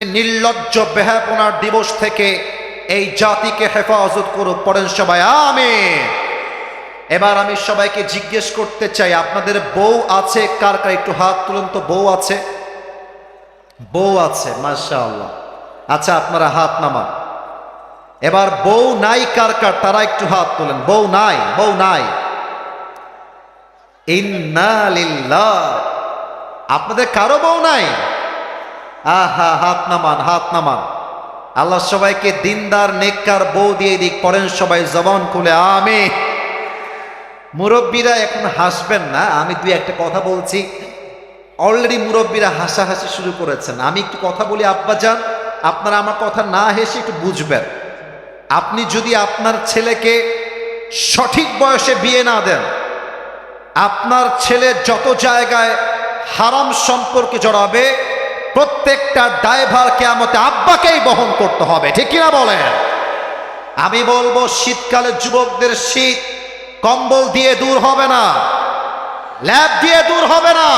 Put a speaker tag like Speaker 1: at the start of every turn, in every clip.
Speaker 1: নির্লজ্জ বেহাপনার দিবস থেকে এই জাতিকে হেফাজত করুক। পড়েন সবাই আমিন। এবার আমি সবাইকে জিজ্ঞেস করতে চাই, আপনাদের বউ আছে? কার কার একটু হাত তুলুন তো। বউ আছে? বউ আছে, মাশাআল্লাহ। আচ্ছা, আপনারা হাত নামান। এবার বউ নাই কার কার, তারা একটু হাত তুলেন। বউ নাই, বউ নাই। ইন্না লিল্লাহ। আপনাদের কারো বউ নাই? আহা, হাত নামান, হাত নামান। আল্লাহ সবাইকে দিনদার নেককার বউ দিয়ে দিক। পড়েন সবাই জবান খুলে আমিন। মুরব্বীরা এখন হাসবেন না, আমি দুই একটা কথা বলছি। অলরেডি মুরব্বীরা হাসাহাসি শুরু করেছেন। আমি একটু কথা বলি আব্বাজান, আপনারা আমার কথা না হেসে একটু বুঝবেন। আপনি যদি আপনার ছেলেকে সঠিক বয়সে বিয়ে না দেন, আপনার ছেলে যত জায়গায় হারাম সম্পর্কে জড়াবে, প্রত্যেকটা দায়ভার কিয়ামতে আব্বাকেই বহন করতে হবে। ঠিক কিনা বলেন? আমি বলবো, শীতকালে যুবকদের শীত কম্বল দিয়ে দূর হবে না, ল্যাব দিয়ে দূর হবে না,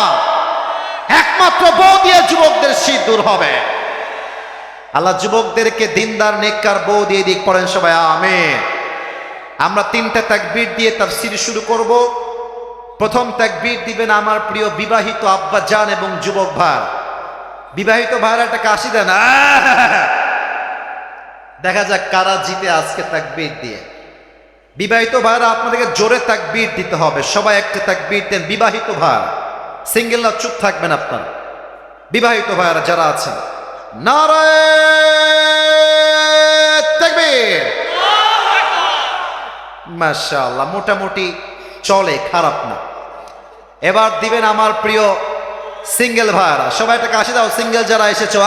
Speaker 1: একমাত্র বউ দিয়ে যুবকদের শীত দূর হবে। আল্লাহ যুবকদেরকে দিনদার নেককার বউ দিয়ে দিক। পড়েন সবাই আমিন। আমরা তিনটা তাকবীর দিয়ে তাফসীর শুরু করব। প্রথম তাকবীর দিবেন আমার প্রিয় বিবাহিত আব্বা জান এবং যুবক ভাই। বিবাহিত ভাইরা একটা কাশি দেন। দেখা যাক কারা জিতে আজকে তাকবীর দিয়ে। বিবাহিত ভাইরা আপনাদেরকে জোরে তাকবীর দিতে হবে। সবাই একটা তাকবীর দেন। বিবাহিত ভাই, সিঙ্গেল না, চুপ থাকবেন আপনারা। বিবাহিত ভাইরা যারা আছেন, নারায়ে তাকবীর। মাশাআল্লাহ, মোটামুটি চলে, খারাপ না। এবার দিবেন আমার প্রিয় সিঙ্গেল ভাইরা। সবাই একটা কাশি দাও, সিঙ্গেল যারা এসেছো।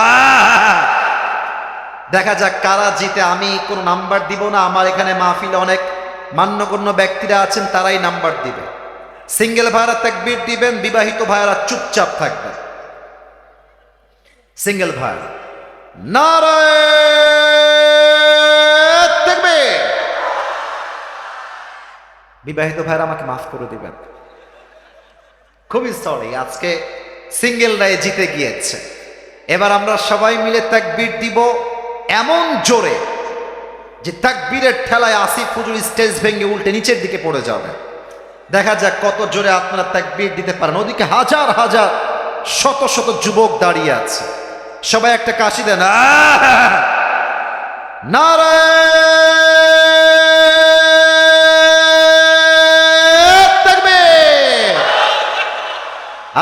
Speaker 1: দেখা যাক কারা জিতে। আমি কোনো নাম্বার দিব না, আমার এখানে মাহফিলে অনেক মান্যগণ্য ব্যক্তিরা আছেন, তারাই নাম্বার দিবে। সিঙ্গেল ভাইরা তাকবীর দিবেন, বিবাহিত ভাইরা চুপচাপ থাকবেন। সিঙ্গেল ভাইরা নারায়ে তাকবীর। বিবাহিত ভাইরা আমাকে মাফ করে দিবেন, খুবই সরি, আজকে সিঙ্গেলরাই জিতে গিয়েছে। এবার আমরা সবাই মিলে তাকবীর দিব এমন জোরে যে তাকবীরের ঠেলায় আসিফ হুজুর স্টেজ ভেঙে উল্টে নিচের দিকে পড়ে যাবে। দেখা যাক কত জোরে আপনারা তাকবীর দিতে পারেন। ওদিকে হাজার হাজার শত শত যুবক দাঁড়িয়ে আছে। সবাই একটা কাশি দেন। নারায়ে তাকবীর।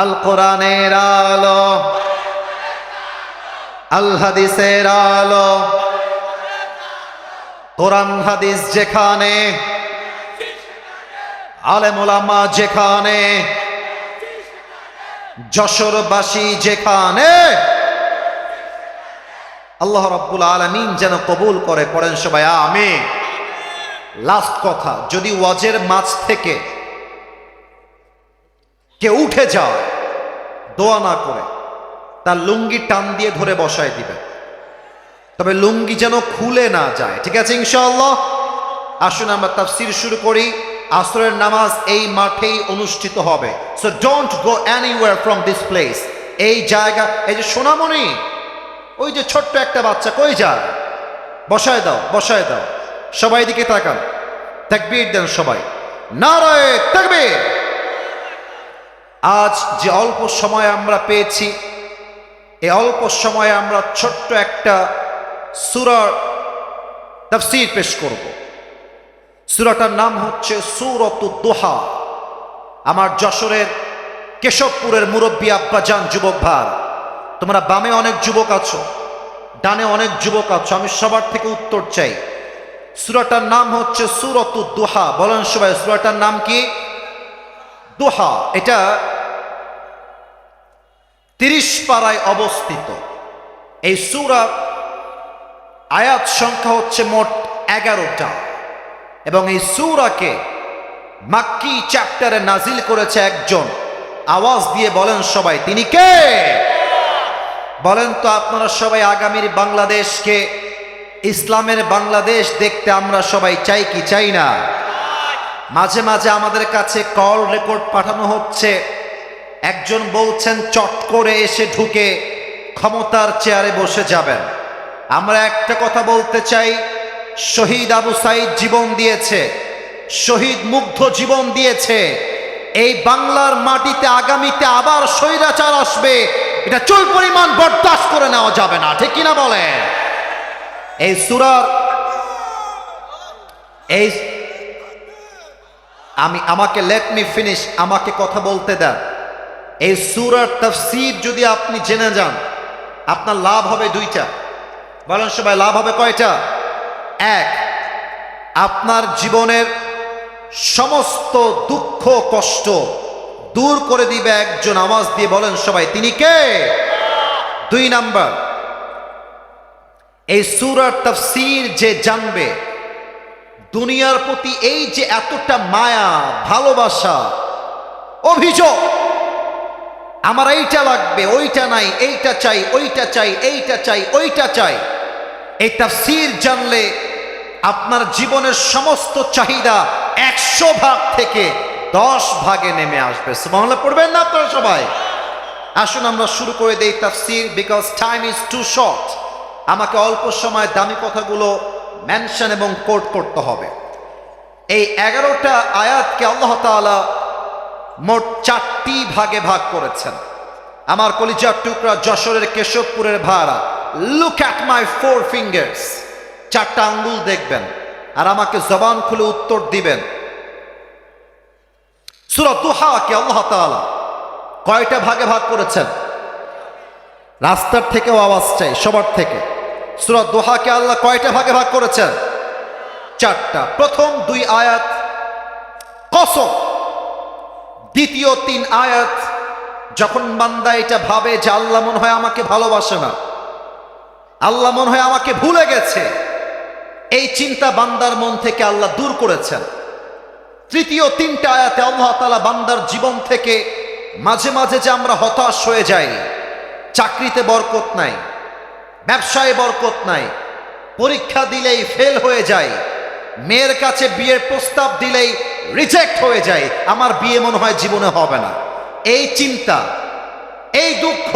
Speaker 1: আল কোরআনের আলো, আল হাদিসের আলো। কোরআন হাদিস যেখানে, আলেম ওলামা যেখানে, যশোরবাসী যেখানে, আল্লাহ রাব্বুল আলামিন যেন কবুল করে। পড়েন সবাই আমিন। লাস্ট কথা, যদি ওয়াজের মাঝ থেকে কেউ উঠে যায় দোয়া না করে, তার লুঙ্গি টান দিয়ে ধরে বসায় দিবে, তবে লুঙ্গি যেন খুলে না যায়। ঠিক আছে ইনশাআল্লাহ? আসুন আমরা তাফসীর শুরু করি। আসরের নামাজ এই মাঠেই অনুষ্ঠিত হবে। So don't go anywhere from this place. এই জায়গা, এই যে সোনামণি, ওই যে ছোট্ট একটা বাচ্চা কই যায়? বসায় দাও, বসায় দাও। সবাই দিকে তাকান, তাকবীর দেন সবাই। নারায়ে তাকবীর। আজ যে অল্প সময় আমরা পেয়েছি, এই অল্প সময়ে আমরা ছোট্ট একটা সূরার তাফসীর পেশ করব। সূরাটার নাম হচ্ছে সূরাতুদ দুহা। আমার যশোরের কেশবপুরের মুরব্বী আব্বাজান, যুবক ভাই, তোমরা বামে অনেক যুবক আছো, ডানে অনেক যুবক আছো, আমি সবার থেকে উত্তর চাই। সূরাটার নাম হচ্ছে সূরাতুদ দুহা। বলেন সবাই, সূরাটার নাম কি? দুহা। এটা 30 পারায় অবস্থিত। এই সূরা আয়াত সংখ্যা হচ্ছে মোট 11টা, এবং এই সূরাকে মাক্কি চ্যাপ্টারে নাজিল করেছে একজন। আওয়াজ দিয়ে বলেন সবাই, তিনি কে? বলেন তো আপনারা সবাই, আগামীর বাংলাদেশকে ইসলামের বাংলাদেশ দেখতে আমরা সবাই চাই কি চাই না? মাঝে মাঝে আমাদের কাছে কল রেকর্ড পাঠানো হচ্ছে, একজন বলছেন চট করে এসে ঢুকে ক্ষমতার চেয়ারে বসে যাবেন। আমরা একটা কথা বলতে চাই, শহীদ আবু সাইদ জীবন দিয়েছে, শহীদ মুগ্ধ জীবন দিয়েছে। এই বাংলার মাটিতে আগামীতে আবার স্বৈরাচার আসবে, এটা চুল পরিমাণ বরদাস্ত করে নেওয়া যাবে না, ঠিক কিনা বলে? এই সূরার এই আমাকে লেট মি ফিনিশ, আমাকে কথা বলতে দেন। এই সূরার তাফসীর যদি আপনি জেনে যান, আপনার লাভ হবে দুইটা। বলেন সবাই, লাভ হবে কয়টা? এক, আপনার জীবনের সমস্ত দুঃখ কষ্ট দূর করে দিবে একজন, আওয়াজ দিয়ে বলেন সবাই, তিনি কে? দুই নাম্বার, এই সূরার তাফসীর যে জানবে, দুনিয়ার প্রতি এই যে এতটা মায়া ভালোবাসা অভিযোগ, আমার এইটা লাগবে, ওইটা নাই, এইটা চাই, ওইটা চাই, এইটা চাই, ওইটা চাই, এই তাফসীর জানলে আপনার জীবনের সমস্ত চাহিদা 100 ভাগ থেকে 10 ভাগে নেমে আসবে। সুবহানাল্লাহ পড়বেন না আপনারা সবাই? আসুন আমরা শুরু করে দেই তাফসীর, because time is too short. আমাকে অল্প সময় দামি কথাগুলো মেনশন এবং কোট করতে হবে। এই 11টা আয়াতকে আল্লাহ তাআলা মোট 4টি ভাগে ভাগ করেছেন। আমার কলিজার টুকরা যশোরের কেশবপুরের ভাড়া, লুক অ্যাট মাই 4 ফিঙ্গার্স, 4টা আঙ্গুল দেখবেন আর আমাকে জবান খুলে উত্তর দিবেন। সূরা দুহাকে আল্লাহ তাআলা কয়টা ভাগে ভাগ করেছেন? রাস্তার থেকেও আওয়াজ চাই, সবার থেকে। সূরা দুহাকে আল্লাহ কয়টা ভাগে ভাগ করেছেন? 4টা। প্রথম 2 আয়াত কসম, দ্বিতীয় 3 আয়াত যখন বান্দা এটা ভাবে যে আল্লাহ মনে হয় আমাকে ভালোবাসে না, আল্লাহ মনে হয় আমাকে ভুলে গেছে, এই চিন্তা বান্দার মন থেকে আল্লাহ দূর করেছেন। তৃতীয় 3টা আয়াতে আল্লাহ তাআলা বান্দার জীবন থেকে মাঝে মাঝে যে আমরা হতাশ হয়ে যাই, চাকরিতে বরকত নাই, ব্যবসায় বরকত নাই, পরীক্ষা দিলেই ফেল হয়ে যায়, মেয়ের কাছে বিয়ের প্রস্তাব দিলেই রিজেক্ট হয়ে যায়, আমার বিয়ে মনে হয় জীবনে হবে না, এই চিন্তা, এই দুঃখ,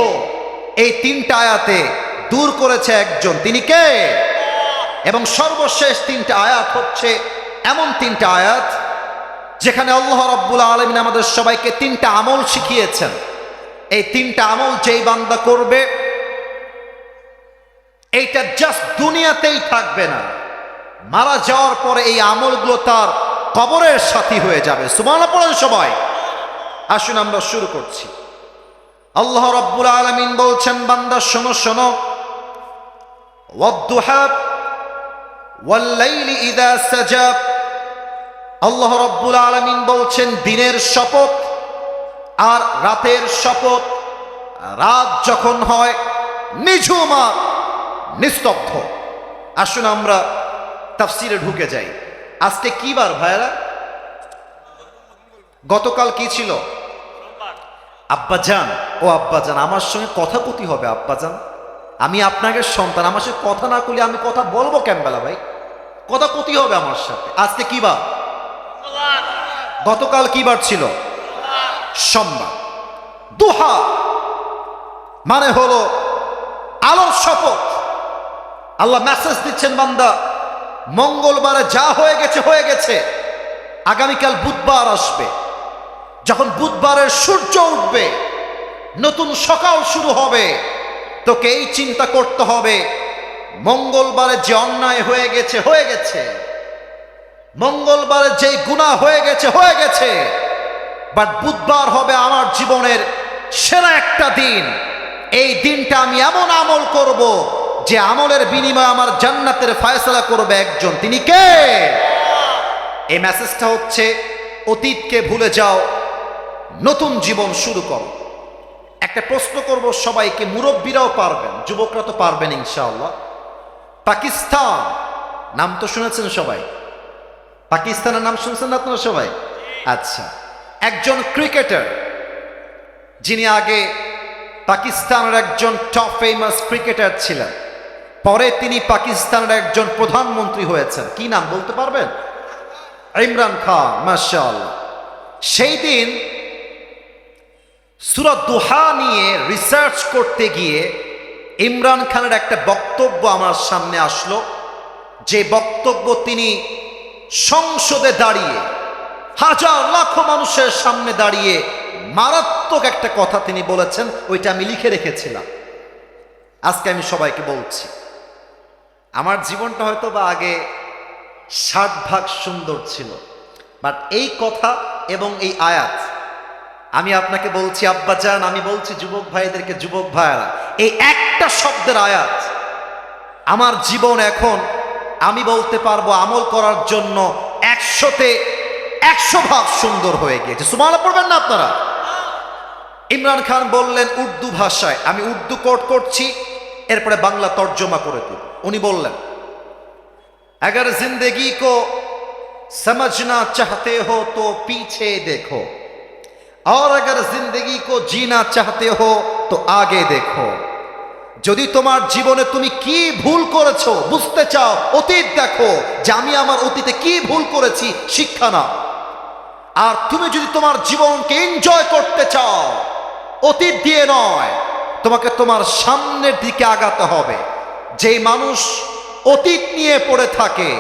Speaker 1: এই 3টা আয়াতে দূর করেছে একজন, তিনি কে? এবং সর্বশেষ 3টা আয়াত হচ্ছে এমন 3টা আয়াত যেখানে আল্লাহ রাব্বুল আলামিন আমাদের সবাইকে 3টা আমল শিখিয়েছেন। এই 3টা আমল যেই বান্দা করবে, এইটা জাস্ট দুনিয়াতেই থাকবে না, মারা যাওয়ার পরে এই আমলগুলো তার কবরের সাথী হয়ে যাবে। সুবহানাল্লাহ পড়েন সবাই। আসুন আমরা শুরু করছি। আল্লাহ রাব্বুল আলামিন বলছেন, বান্দা শোনো শোনো, ওয়াদ-দুহা ওয়াল-লাইলি ইযা সাজা। আল্লাহ রাব্বুল আলামিন বলছেন দিনের শপথ আর রাতের শপথ। রাত যখন হয় নিঝুম আর নিস্তব্ধ। আসুন আমরা তাফসীরে ঢুকে যাই। আজকে কি বার ভাইরা? গতকাল কি ছিল? আব্বাজান, ও আব্বাজান, আমার সঙ্গে কথা কতি হবে আব্বাজান, আমি আপনাকে সন্তান, আমার সাথে কথা না করলে আমি কথা বলবো কেমবেলা ভাই? কথা কতি হবে আমার সাথে। আজকে কি বার? গতকাল কি বার ছিল? সোমবার। দুহা মানে হলো আলোর শপথ। আল্লাহ মেসেজ দিচ্ছেন, বান্দা মঙ্গলবারে যা হয়ে গেছে হয়ে গেছে, আগামীকাল বুধবার আসবে, যখন বুধবারের সূর্য উঠবে, নতুন সকাল শুরু হবে, তোকে এই চিন্তা করতে হবে মঙ্গলবারে যে অন্যায় হয়ে গেছে হয়ে গেছে, মঙ্গলবারে যেই গুনাহ হয়ে গেছে হয়ে গেছে, বাট বুধবার হবে আমার জীবনের সেরা একটা দিন। এই দিনটা আমি এমন আমল করব যে আমলের বিনিময়ে আমার জান্নাতের ফয়সালা করবে একজন, তিনি কে? এই মেসেজটা হচ্ছে অতীতকে ভুলে যাও, নতুন জীবন শুরু করো। একটা প্রশ্ন করব সবাইকে, মুরব্বীরাও পারবেন, যুবকরা তো পারবেন ইনশাআল্লাহ। পাকিস্তান নাম তো শুনেছেন সবাই? পাকিস্তানের নাম শুনছেন না আপনারা সবাই? আচ্ছা, একজন ক্রিকেটার যিনি আগে পাকিস্তানের একজন টপ ফেমাস ক্রিকেটার ছিলেন, পরে তিনি পাকিস্তানের একজন প্রধানমন্ত্রী হয়েছেন, কি নাম বলতে পারবেন? ইমরান খান, মাশাআল্লাহ। সেই দিন সূরা দুহা নিয়ে রিসার্চ করতে গিয়ে ইমরান খানের একটা বক্তব্য আমার সামনে আসলো, যে বক্তব্য তিনি সংসদে দাঁড়িয়ে হাজার লাখো মানুষের সামনে দাঁড়িয়ে মারাত্মক একটা কথা তিনি বলেছেন, ওইটা আমি লিখে রেখেছিলাম। আজকে আমি সবাইকে বলছি। আমার জীবনটা হয়তো বা আগে 60 ভাগ সুন্দর ছিল, বাট এই কথা এবং এই আয়াত আমি আপনাকে বলছি আব্বাজান, আমি বলছি যুবক ভাইদেরকে, যুবক ভাইয়েরা, এই একটা শব্দের আয়াত আমার জীবন এখন আমি বলতে পারবো আমল করার জন্য 100-তে 100 ভাগ সুন্দর হয়ে গিয়েছে। সুবহানাল্লাহ পড়বেন না আপনারা? ইমরান খান বললেন উর্দু ভাষায়, আমি উর্দু কোট করছি, এরপরে বাংলা তর্জমা করে দেব। উনি বললেন, अगर जिंदगी को समझना चाहते हो तो पीछे देखो, और अगर जिंदगी को जीना चाहते हो तो आगे देखो। যদি তোমার জীবনে তুমি কি ভুল করেছো বুঝতে চাও, অতীত দেখো যে আমি আমার অতীতে কি ভুল করেছি, শিক্ষা নাও। আর তুমি যদি তোমার জীবনকে এনজয় করতে চাও, অতীত দিয়ে নয়, তোমাকে তোমার সামনের দিকে আগাতে হবে। যেই মানুষ অতীত নিয়ে পড়ে থাকে,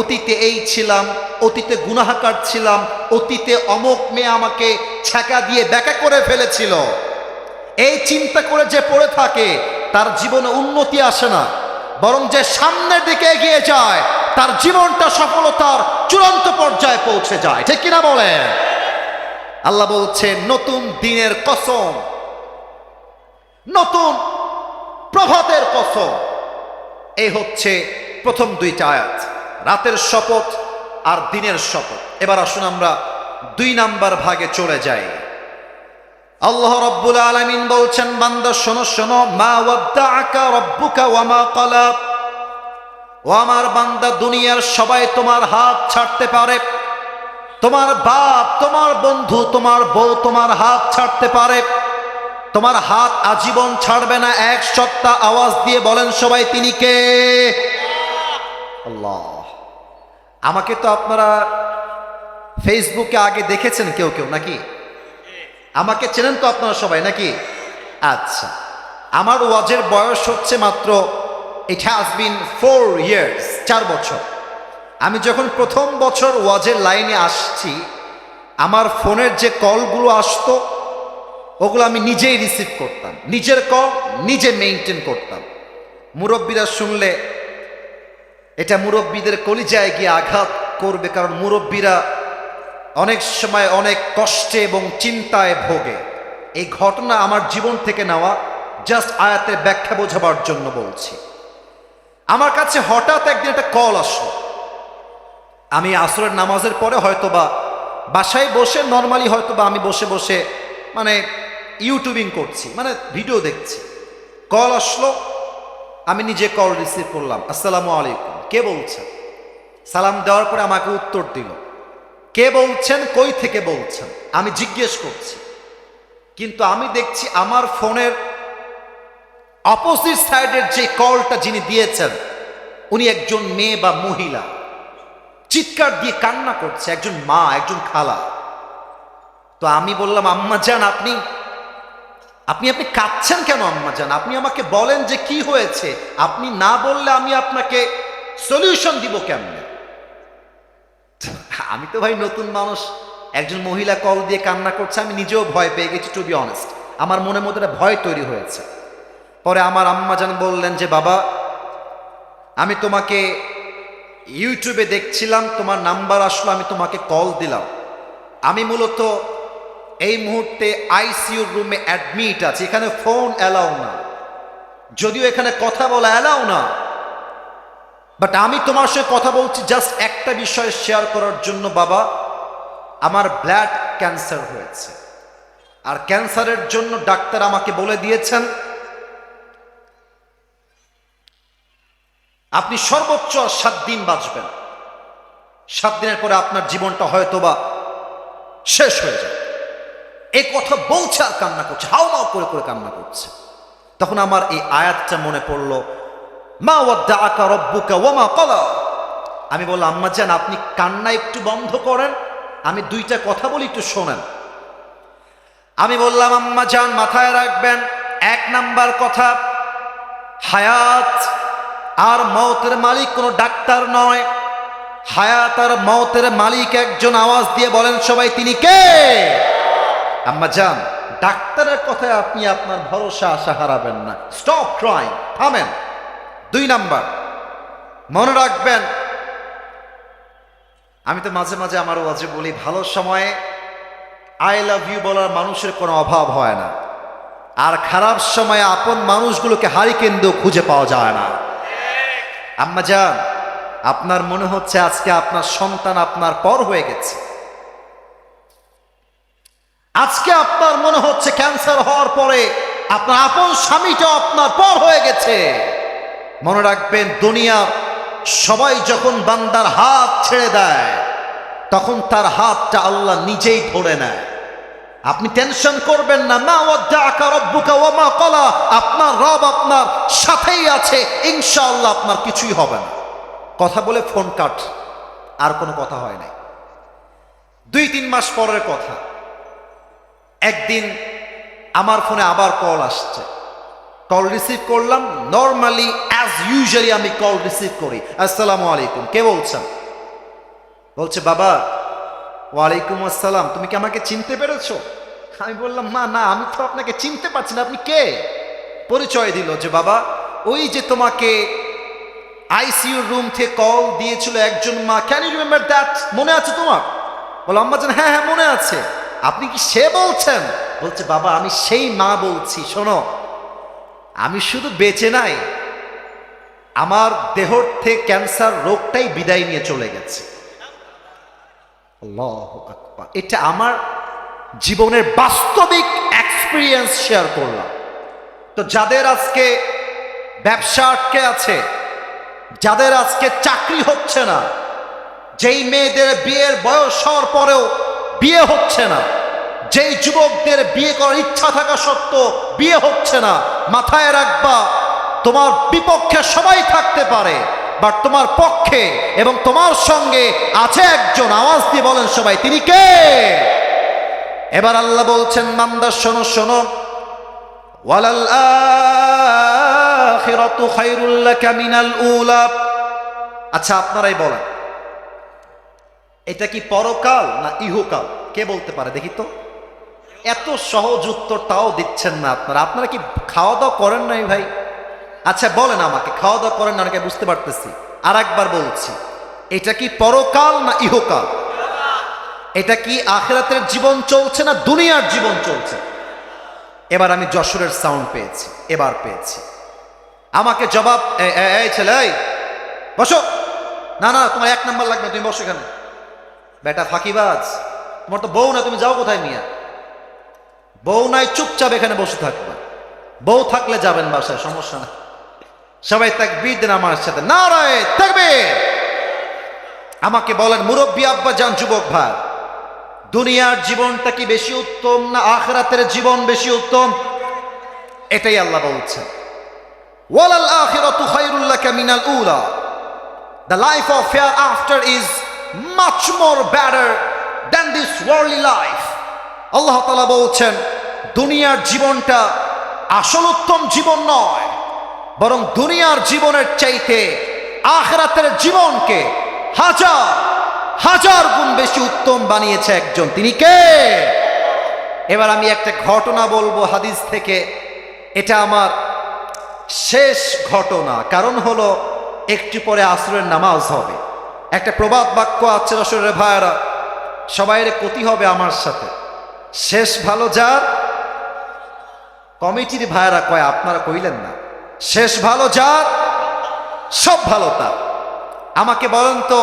Speaker 1: অতীতে এই ছিলাম, অতীতে গুনাহগার ছিলাম, অতীতে অমুক মেয়ে আমাকে ছ্যাঁকা দিয়ে ব্যাকা করে ফেলেছিল, এই চিন্তা করে যে পড়ে থাকে তার জীবনে উন্নতি আসে না, বরং যে সামনের দিকে এগিয়ে যায় তার জীবনটা সফলতার চূড়ান্ত পর্যায়ে পৌঁছে যায়। ঠিক কিনা বলেন? আল্লাহ বলছে নতুন দিনের কসম, নতুন প্রভাতের কসম। এই হচ্ছে প্রথম দুইটা আয়াত, রাতের শপথ আর দিনের শপথ। এবার আসুন আমরা 2 নাম্বার ভাগে চলে যাই। আল্লাহ রাব্বুল আলামিন বলছেন, বান্দা শোনো শোনো, মা ওয়াদ্দাআকা রাব্বুকা ওয়া মা ক্বালা। ও আমার বান্দা, দুনিয়ার সবাই তোমার হাত ছাড়তে পারে, তোমার বাপ, তোমার বন্ধু, তোমার বউ তোমার হাত ছাড়তে পারে, তোমার হাত আজীবন ছাড়বে না। এক সত্তা, আওয়াজ দিয়ে বলেন সবাই, তিনি কে? আল্লাহ। আমাকে তো আপনারা ফেসবুকে আগে দেখেছেন কেউ কেউ নাকি? আমাকে চেনেন তো আপনারা সবাই নাকি? আচ্ছা, আমার ওয়াজের বয়স হচ্ছে মাত্র, ইট হ্যাজ বিন 4 ইয়ার্স, 4 বছর। আমি যখন প্রথম বছর ওয়াজের লাইনে আসছি, আমার ফোনের যে কলগুলো আসতো ওগুলো আমি নিজেই রিসিভ করতাম, নিজের কল নিজে মেইনটেইন করতাম। মুরব্বীরা শুনলে এটা মুরব্বীদের কলিজায় গিয়ে আঘাত করবে, কারণ মুরব্বীরা অনেক সময় অনেক কষ্টে এবং চিন্তায় ভোগে। এই ঘটনা আমার জীবন থেকে নেওয়া, জাস্ট আয়াতের ব্যাখ্যা বোঝাবার জন্য বলছি। আমার কাছে হঠাৎ একদিন একটা কল আসলো। আমি আসরের নামাজের পরে হয়তোবা বাসায় বসে নর্মালি হয়তোবা আমি বসে বসে মানে ইউটিউবিং করছি, মানে ভিডিও দেখছি। কল আসলো, আমি নিজে কল রিসিভ করলাম। আসসালামু আলাইকুম, কে বলছেন? সালাম দেওয়ার পরে আমাকে উত্তর দিল। কে বলছেন, কই থেকে বলছেন, আমি জিজ্ঞেস করছি। কিন্তু আমি দেখছি আমার ফোনের অপোজিট সাইডের যে কলটা যিনি দিয়েছেন উনি একজন মেয়ে বা মহিলা, চিৎকার দিয়ে কান্না করছে, একজন মা, একজন খালা। তো আমি বললাম, আম্মা জান, আপনি আপনি আপনি কাঁদছেন কেন আম্মা জান? আপনি আমাকে বলেন যে কি হয়েছে। আপনি না বললে আমি আপনাকে সলিউশন দিব কেমনে? আমি তো ভাই নতুন মানুষ, একজন মহিলা কল দিয়ে কান্না করছে, আমি নিজেও ভয় পেয়ে গেছি, টু বি অনেস্ট। আমার মনের মধ্যে একটা ভয় তৈরি হয়েছে। পরে আমার আম্মা জান বললেন যে, বাবা, আমি তোমাকে ইউটিউবে দেখছিলাম, তোমার নাম্বার আসলো, আমি তোমাকে কল দিলাম। আমি মূলত এই মুহূর্তে আইসিইউর রুমে অ্যাডমিট আছে, এখানে ফোন অ্যালাউ না, যদিও এখানে কথা বলা অ্যালাউ না, বাট আমি তোমার সঙ্গে কথা বলছি জাস্ট একটা বিষয় শেয়ার করার জন্য। বাবা, আমার ব্লাড ক্যান্সার হয়েছে, আর ক্যান্সারের জন্য ডাক্তার আমাকে বলে দিয়েছেন আপনি সর্বোচ্চ 7 দিন বাঁচবেন। 7 দিনের পরে আপনার জীবনটা হয়তোবা শেষ হয়ে যায়। এই কথা বলছে আর কান্না করছে, হাউমাউ করে করে কান্না করছে। তখন আমার এই আয়াতটা মনে পড়লো, মা ওয়াদ্দাআকা রাব্বুকা ওয়া মা ক্বালা। আমি বললাম, আম্মা জান, আপনি কান্না একটু বন্ধ করেন, আমি 2টা কথা বলি, একটু শোনেন। আমি বললাম, আম্মা জান, মাথায় রাখবেন, 1 নাম্বার কথা, হায়াত আর মওতের মালিক কোনো ডাক্তার নয়, হায়াত আর মওতের মালিক একজন। আওয়াজ দিয়ে বলেন সবাই, তিনি কে? আম্মা জান, ডাক্তারের কথায় আপনি আপনার ভরসা আশা হারাবেন না। স্টপ ট্রাইং, থামেন। 2 নাম্বার, মনে রাখবেন, আমি তো মাঝে মাঝে আমার ওয়াজে বলি, ভালো সময়ে আই লাভ ইউ বলার মানুষের কোনো অভাব হয় না, আর খারাপ সময়ে আপন মানুষগুলোকে হারিকেন দিয়েও খুঁজে পাওয়া যায় না। আম্মা জান, আপনার মনে হচ্ছে আজকে আপনার সন্তান আপনার পর হয়ে গেছে, আজকে আপনার মনে হচ্ছে ক্যান্সার হওয়ার পরে আপনার আপন স্বামীটাও আপনার পর হয়ে গেছে। মনে রাখবেন, দুনিয়ার সবাই যখন বান্দার হাত ছেড়ে দেয় তখন তার হাতটা আল্লাহ নিজেই ধরে নেয়। আপনি টেনশন করবেন না। মা ওয়াদ্দাআকা রাব্বুকা ওয়া মা ক্বালা, আপনার রব আপনার সাথেই আছে, ইনশাআল্লাহ আপনার কিছুই হবে না। কথা বলে ফোন কাট, আর কোনো কথা হয় নাই। 2-3 মাস পরের কথা, একদিন আমার ফোনে আবার কল আসছে। কল রিসিভ করলাম, নর্মালি অ্যাজ ইউজুয়ালি আমি কল রিসিভ করি। আসসালামু আলাইকুম, কে বলছেন? বলছে, বাবা। ওয়ালাইকুম আসসালাম, তুমি কি আমাকে চিনতে পেরেছো? আমি বললাম, মা না, আমি তো আপনাকে চিনতে পারছি না, আপনি কে? পরিচয় দিল যে, বাবা, ওই যে তোমাকে আইসিইউ রুম থেকে কল দিয়েছিল একজন মা, ক্যান ইউ রিমেম্বার দ্যাট? মনে আছে তোমার? বলো, আম্মা জান, হ্যাঁ হ্যাঁ মনে আছে। আপনি কি সে বলছেন? বলছে, বাবা আমি সেই মা বলছি। শোনো, আমি শুধু বেঁচে নাই, আমার দেহর থেকে ক্যান্সার রোগটাই বিদায় নিয়ে চলে গেছে। আল্লাহু আকবার। এটা আমার জীবনের বাস্তবিক এক্সপিরিয়েন্স শেয়ার করলাম। তো যাদের আজকে ব্যবসা আটকে আছে, যাদের আজকে চাকরি হচ্ছে না, যেই মেয়েদের বিয়ের বয়স হওয়ার পরেও বিয়ে হচ্ছে না, যেই যুবকদের বিয়ে করার ইচ্ছা থাকা সত্ত্বেও বিয়ে হচ্ছে না, মাথায় রাখবা, তোমার বিপক্ষে সবাই থাকতে পারে, বাট তোমার পক্ষে এবং তোমার সঙ্গে আছে একজন। আওয়াজ দিয়ে বলেন সবাই, তিনি কে? এবার আল্লাহ বলছেন, বান্দা শোনো শোনো, ওয়ালাল আখিরাতু খায়রুল লাকা মিনাল উলা। আচ্ছা আপনারাই বলেন, এটা কি পরকাল না ইহকাল? কে বলতে পারে দেখি তো? এত সহজ উত্তর তাও দিচ্ছেন না আপনারা। আপনারা কি খাওয়া দাওয়া করেন নাই ভাই? আচ্ছা বলেন আমাকে, খাওয়া দাওয়া করেন না? অনেকে বুঝতে পারতেছি। আর একবার বলছি, এটা কি পরকাল না ইহকাল? এটা কি আখিরাতের জীবন চলছে না দুনিয়ার জীবন চলছে? এবার আমি যশোরের সাউন্ড পেয়েছি, এবার পেয়েছি। আমাকে জবাব, এই ছেলে, এই বসো। না না, তোমার 1 নাম্বার লাগবে, তুমি বসো এখানে। বেটা ফাঁকিবাজ, তোমার তো বউ না, তুমি যাও কোথায় মিয়া? বউ নাই, চুপচাপ এখানে বসে থাকবে। বউ থাকলে যাবেন বাসায়, সমস্যা না। সবাই তাকবীর দেন আমার সাথে, নারায়ে তাকবীর। আমাকে বলেন মুরব্বী আব্বা জান, যুবক ভাই, দুনিয়ার জীবনটা কি বেশি উত্তম না আখিরাতের জীবন বেশি উত্তম? এটাই আল্লাহ বলছেন, ওয়ালাল আখিরাতু খায়রুল লাকা মিনাল উলা। The life of hereafter is much more better than this worldly life. আল্লাহ তাআলা বলছেন, দুনিয়ার জীবনটা আসল উত্তম জীবন নয়, বরং দুনিয়ার জীবনের চাইতে আখিরাতের জীবনকে হাজার হাজার গুণ বেশি উত্তম বানিয়েছে একজন। তিনি কে? এবার আমি একটা ঘটনা বলবো হাদিস থেকে। এটা আমার শেষ ঘটনা, কারণ হলো একটু পরে আসরের নামাজ হবে। একটা প্রবাদ বাক্য আছে রসুলের ভাইয়েরা, সবাইয়ের ক্ষতি হবে আমার সাথে, শেষ ভালো যার। কমিটির ভাইয়েরা কয়, আপনারা কইলেন না, শেষ ভালো যার সব ভালো তার। আমাকে বলেন তো,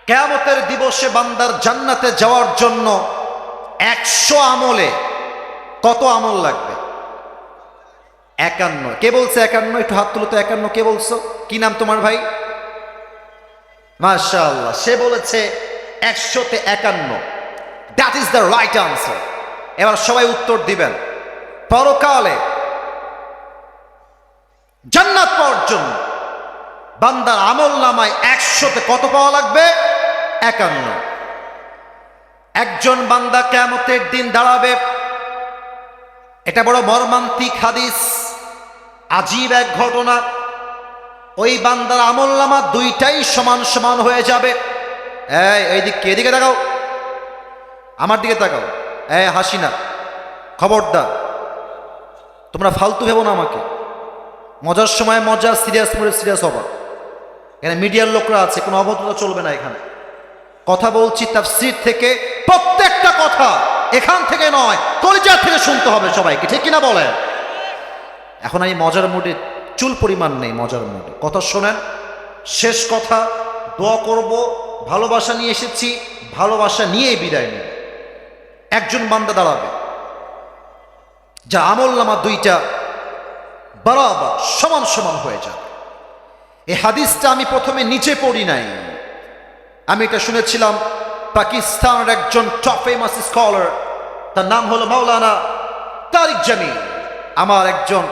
Speaker 1: কিয়ামতের দিবসে বান্দার জান্নাতে যাওয়ার জন্য 100 আমলে কত আমল লাগবে? 51। কে বলছে 51? একটু হাত তুলো তো। 51 কে বলছো? কি নাম তোমার ভাই? মাশাআল্লাহ, সে বলেছে 100-তে 51। That is the right answer. এবার সবাই উত্তর দিবেন। পরকালে জান্নাত পাওয়ার জন্য বান্দার আমল নামায় 100-তে কত পাওয়া লাগবে? 51। একজন বান্দা কিয়ামতের দিন দাঁড়াবে। এটা বড় মর্মান্তিক হাদিস। আজীব এক ঘটনা, ওই বান্দার আমলনামা দুইটাই সমান সমান হয়ে যাবে। এদিকে তাকাও, আমার দিকে তাকাও, হাসি না, খবরদার, তোমরা ফালতু ভেবো না আমাকে। মজার সময় মজা, সিরিয়াস করে সিরিয়াস হবা। এখানে মিডিয়ার লোকরা আছে, কোনো অভদ্রতা চলবে না। এখানে কথা বলছি তাফসীর থেকে, প্রত্যেকটা কথা এখান থেকে নয়, কলিজা থেকে শুনতে হবে সবাইকে, ঠিক কিনা বলেন? এখন আমি মজার মুডে, চুল পরিমাণ নেই মজার মুডে, কথা শোনেন। শেষ কথা, দোয়া করব, ভালোবাসা নিয়ে এসেছি, ভালোবাসা নিয়েই বিদায় নেব। একজন বান্দা দাঁড়াবে যা আমলনামা দুইটা বরাবর সমান সমান হয়ে যাবে। এই হাদিসটা আমি প্রথমে নিচে পড়ি নাই, আমি এটা শুনেছিলাম পাকিস্তানের একজন টপ ফেমাস স্কলার, তার নাম হলো মাওলানা তারিক জামিল। আমার একজন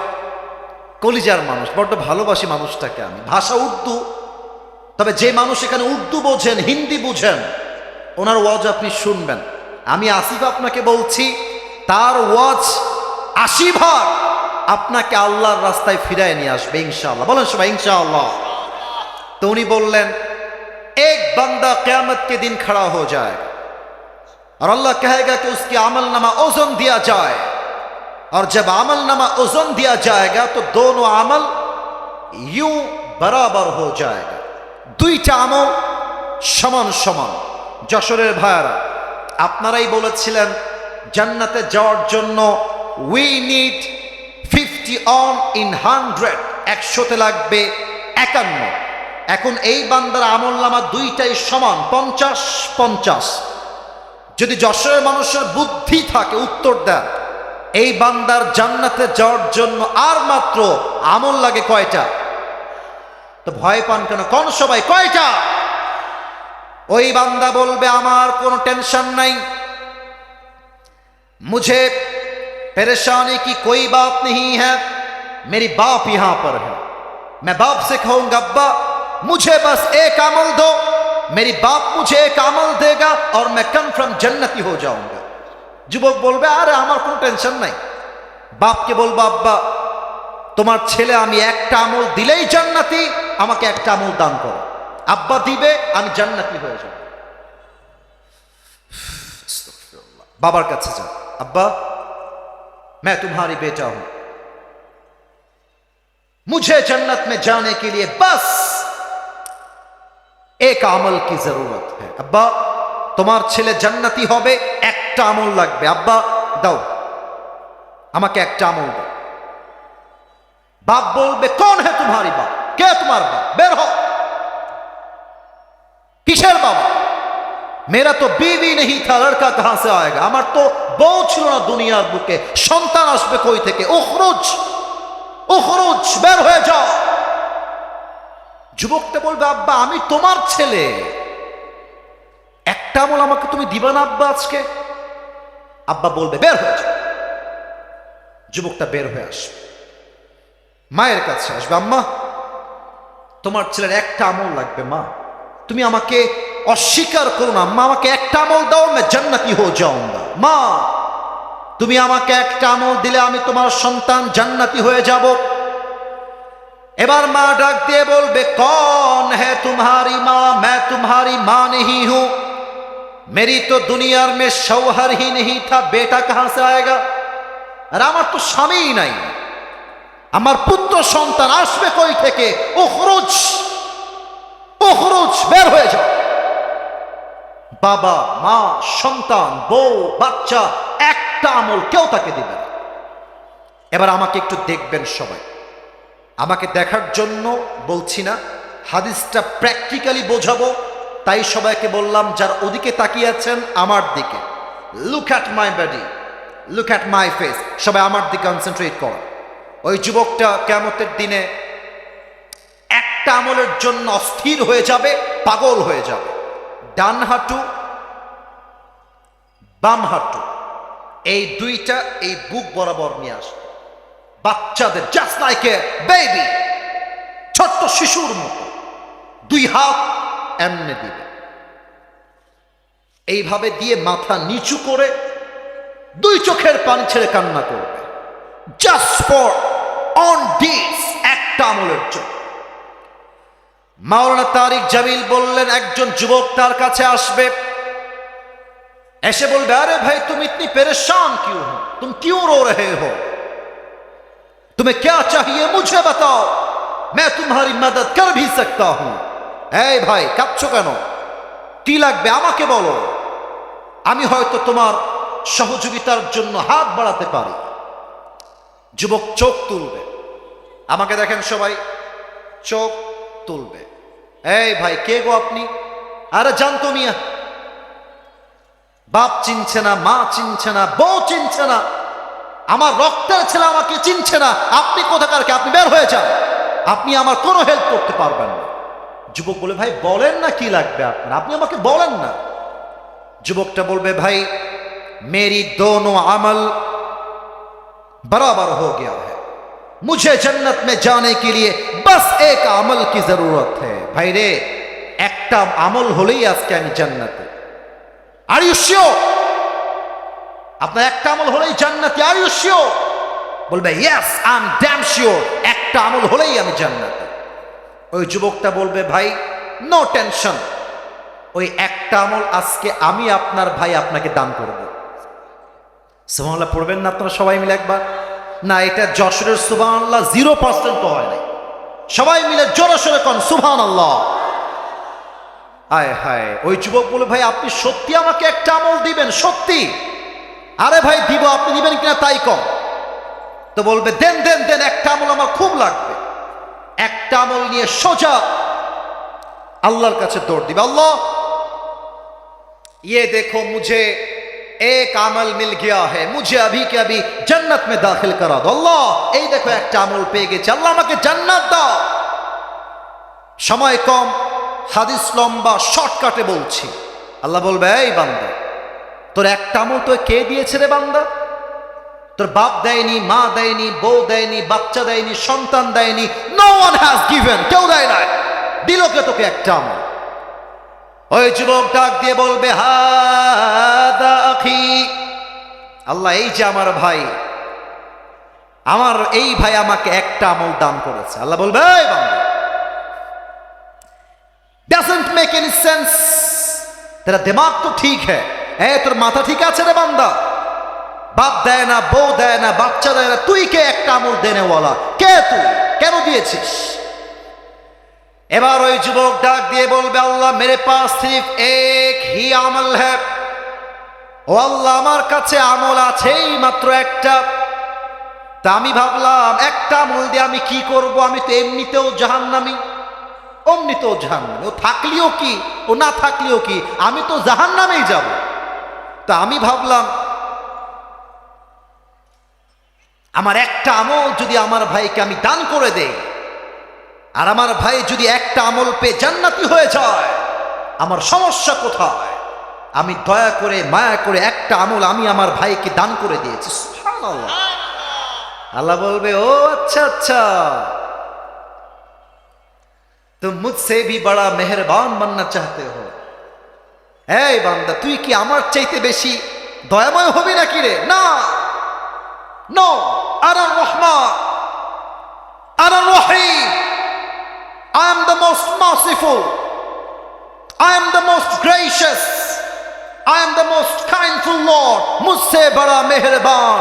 Speaker 1: কলিজার মানুষ, বড্ড ভালোবাসি মানুষটাকে আমি। ভাষা উর্দু, তবে যে মানুষ এখানে উর্দু বোঝেন, হিন্দি বুঝেন, ওনার ওয়াজ আপনি শুনবেন। আমি আসিফ আপনাকে বলছি, তার ওয়াজ 80 আপনাকে আল্লাহর রাস্তায় ফিরায় নিয়ে আসবে ইনশাআল্লাহ। বলেন সবাই ইনশাআল্লাহ। তো উনি বললেন, एक बंदा क़यामत के दिन खड़ा हो जाएगा और अल्लाह कहेगा कि उसकी अमलनामा ओजन दिया जाए, और जब अमलनामा ओजन दिया जाएगा तो दोनों अमल यूं बराबर हो जाएगा। দুইটা আমল সমান সমান। যশোরের ভাইরা, আপনারাই বলেছিলেন জান্নাতে যাওয়ার জন্য উই নিড 50 অন ইন 100, 100তে লাগবে 51। এখন এই বান্দার আমলনামা দুইটাই সমান, 50-50। যদি যশোরের মানুষের বুদ্ধি থাকে, উত্তর দেন, এই বান্দার জান্নাতে যাওয়ার জন্য আর মাত্র আমল লাগে কয়টা? তো ভয় পান কেন? কোন সবাই কয়টা? ওই বান্দা বলবে, আমার কোনো টেনশন নাই, मुझे परेशानी की कोई बात नहीं है, मेरी बाप यहां पर है, मैं बाप से कहूंगा अब्बा मुझे बस एक अमल दो, मेरी बाप मुझे एक अमल देगा और मैं कन्फर्म जन्नती हो जाऊंगा। যুবক বলবে, আরে আমার কোনো টেনশন নাই। বাপকে বলবো, আব্বা তোমার ছেলে আমি একটা আমল দিলেই জান্নাতি, আমাকে একটা আমল দান করো। আব্বা দিবে, আমি জান্নাতি হয়ে যাব। বাবার কাছে যাও, अब्बा मैं तुम्हारी बेटा हूं, मुझे जन्नत में जाने के लिए बस एक अमल की जरूरत है। अब्बा তোমার ছেলে জান্নাতি হবে, একটা আমল লাগবে, আব্বা দাও, আমাকে একটা আমল দাও। বাপ বলবে, कौन है तुम्हारी बाप, কে তোমার বাপ, বের হও। কিসের বাবা? मेरा तो बीवी नहीं था, लड़का कहां से आएगा, আমার তো বউ ছিল না দুনিয়ার বুকে, সন্তান আসবে কই থেকে? উখরুজ উখরুজ, বের হয়ে যাও। যুবকটা বলবে, আব্বা আমি তোমার ছেলে, একটা আমল আমাকে তুমি দিবা না আব্বা আজকে? আব্বা বলবে, বের হয়ে যাও। যুবকটা বের হয়ে আসবে, মায়ের কাছে আসবে, আম্মা তোমার ছেলের একটা আমল লাগবে, মা তুমি আমাকে অস্বীকার করো না, মা আমাকে একটা আমল দাও, मैं জান্নাতি हो जाऊंगा। মা তুমি আমাকে একটা আমল দিলে আমি তোমার সন্তান, জান্নাতি হয়ে যাব। এবার মা ডাক দিয়ে বলবে, कौन है तुम्हारी माँ, मैं तुम्हारी माँ नहीं हूं, मेरी तो दुनिया में शौहर ही नहीं था, बेटा कहां से आएगा। আর আমার তো স্বামী নাই, আমার পুত্র সন্তান আসবে কই থেকে? উখরুজ উখরুজ, বের হয়ে যাও। বাবা মা সন্তান বউ বাচ্চা একটা আমল কেউ তাকে দিবে না। এবার আমাকে একটু দেখবেন সবাই, আমাকে দেখার জন্য বলছি না, হাদিসটা প্র্যাকটিক্যালি বোঝাবো, তাই সবাইকে বললাম যার ওদিকে তাকিয়ে আছেন আমার দিকে, look at my body, look at my face, সবাই আমার দিকে কনসেন্ট্রেট করো। ওই যুবকটা কিয়ামতের দিনে একটা আমলের জন্য অস্থির হয়ে যাবে, পাগল হয়ে যাবে। ডান হাঁটু বাম হাঁটু এই দুইটা এই বুক বরাবর নিয়ে আসবে, বাচ্চাদের জাস্ট লাইক এ বেবি, ছোট্ট শিশুর মতো দুই হাত এমনে দিবে, এইভাবে দিয়ে মাথা নিচু করে দুই চোখের পানি ছেড়ে কান্না করবে, জাস্ট ফর অন দিস, একটা আমলের জন্য। মাওলানা তারিক জামিল বললেন, একজন যুবক তার কাছে আসবে, এসে বলবে, আরে ভাই तुम इतनी परेशान क्यों हो, तुम क्यों रो रहे हो, तुम्हें क्या चाहिए मुझे बताओ, मैं तुम्हारी मदद कर भी सकता हूं। এই ভাই কাঁদছো কেন, কি লাগবে আমাকে বলো, আমি হয়তো তোমার সহযোগিতার জন্য হাত বাড়াতে পারি। যুবক চোখ তুলবে, আমাকে দেখেন সবাই, চোখ তুলবে। এই ভাই কে গো আপনি? আরে জানতো মিয়া, বাপ চিনছে না, মা চিনছে না, বউ চিনছে না, আমার রক্তের ছেলে আমাকে চিনছে না, আপনি কোথাকার কে, আপনি বের হয়ে যান, আপনি আমার কোনো হেল্প করতে পারবেন না। যুবক বলে, ভাই বলেন না কি লাগবে আপনার, আপনি আমাকে বলেন না। যুবকটা বলবে, ভাই मेरी दोनों अमल बराबर हो गया है, मुझे जन्नत में जाने के लिए बस एक अमल की जरूरत है। भाई रे একটা আমল হলেই আজকে আমি জান্নাতে। Are you sure? আপনার একটা আমল হলেই জান্নাতে, আর ইউ শিওর? বলবে, yes I am damn sure, একটা আমল হলেই আমি জান্নাতে। ওই যুবকটা বলবে, ভাই নো টেনশন, ওই একটা আমল আজকে আমি আপনার ভাই আপনাকে দান করব। সুবহানাল্লাহ পড়বেন না আপনারা সবাই মিলে একবার? না, এটা যশোরের সুবহানাল্লাহ 0% হয় নাই, সবাই মিলে জোরে সোরে কোন সুবহানাল্লাহ। আয় হায়, ওই যুবক বলে, ভাই আপনি সত্যি আমাকে একটা আমল দিবেন? সত্যি? আরে ভাই দিব, আপনি দিবেন কিনা তাই কম। তো বলবে, দেন দেন দেন, একটা আমল আমার খুব লাগবে। একটা আমল নিয়ে সোজা আল্লাহর কাছে দৌড় দিবে, আল্লাহ ये देखो मुझे एक अमल मिल गया है, मुझे अभी के अभी जन्नत में दाखिल करा दो। अल्लाह এই দেখো একটা আমল পেয়ে গেছি, আল্লাহ আমাকে জান্নাত দাও। সময় কম, হাদিস লম্বা, শর্টকাটে বলছি। আল্লাহ বলবে, এই বান্দা তোর একটা আমল তো কে দিয়েছে রে বান্দা? তোর বাপ দেয়নি, মা দেয়নি, বউ দেয়নি, বাচ্চা দেয়নি, সন্তান দেয়নি, নো ওয়ান হ্যাজ গিভেন, কেউ দেয় না, দিল কে তোকে একটা আমল? ওই যুবক ডাক দিয়ে বলবে, হাদা আখি, আল্লাহ এই যে আমার ভাই, আমার এই ভাই আমাকে একটা আমল দান করেছে। আল্লাহ বলবে, এই বান্দা doesn't make any sense, तेरा दिमाग तो ठीक है, ए তোর মাথা ঠিক আছে রে বান্দা? বাপ দেয় না, বউ দেয় না, বাচ্চা দেয় না, তুই কে একটা আমল দেনেওয়ালা? কে তুই, কেন দিয়েছিস? এবার ওই যুবক ডাক দিয়ে বলবে, আল্লাহ মেরে পাস সির্ফ এক হি আমল হ্যায়, ও আল্লাহ আমার কাছে আমল আছেই মাত্র একটা। তা আমি ভাবলাম একটা আমল দিয়ে আমি কি করব, আমি তো এমনিতেও জাহান্নামী, অমনিতেও জাহান্নামী, ও থাকলেও কি ও না থাকলেও কি, আমি তো জাহান্নামেই যাব। তা আমি ভাবলাম আমার একটা আমল যদি আমার ভাইকে আমি দান করে দেই, আর আমার ভাই যদি একটা আমল পেয়ে জান্নাতি হয়ে যায়, আমার সমস্যা কোথায়? আমি দয়া করে মায়া করে একটা আমল আমি আমার ভাইকে দান করে দিয়েছি। সুবহানাল্লাহ। আল্লাহ বলবে, ও আচ্ছা আচ্ছা, तुम मुझसे भी बड़ा मेहरबान बनना चाहते हो। এই বান্দা তুই কি আমার চাইতে বেশি দয়াময় হবি নাকি রে? না, নো, আনা রহমান, আনা রহিম, I am the most merciful, I am the most gracious, I am the most kindful Lord, मुझसे बड़ा मेहरबान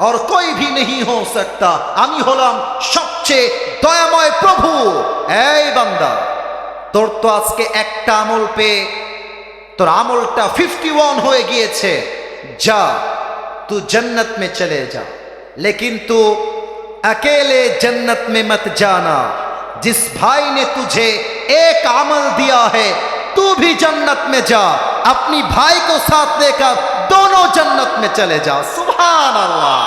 Speaker 1: और कोई भी नहीं हो सकता। আমি হলাম সবচেয়ে দয়াময় প্রভু। এই বান্দা তোর তো আজকে একটা আমল পেয়ে তোর আমলটা 51 হয়ে গিয়েছে, যা तू जन्नत में चले जा, लेकिन तू अकेले जन्नत में मत जाना, जिस भाई ने तुझे एक अमल दिया है तू भी जन्नत में जा, अपनी भाई को साथ लेकर दोनों जन्नत में चले जा। सुभान अल्लाह।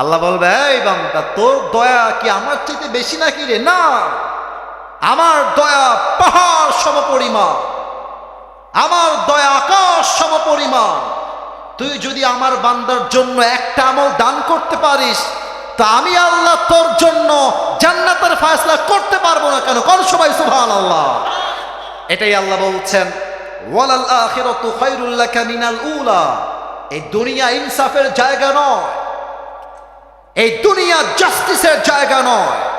Speaker 1: আল্লাহ বলবে, এই বান্দা তোর দয়া কি আমার চাইতে বেশি নাকি রে? না, আমার দয়া পাহাড় সমপরিমাণ, আমার দয়া আকাশ সমপরিমাণ। তুই যদি আমার বান্দার জন্য একটা আমল দান করতে পারিস, তা আমি আল্লাহ তোর জন্য জান্নাতের ফয়সালা করতে পারবো না কেন? কোন সবাই সুবহানাল্লাহ। এটাই আল্লাহ বলছেন, ওয়ালাল আখিরাতু খায়রুল লাকা মিনাল উলা। এই দুনিয়া ইনসাফের জায়গা নয়, এই দুনিয়া জাস্টিসের জায়গা নয়।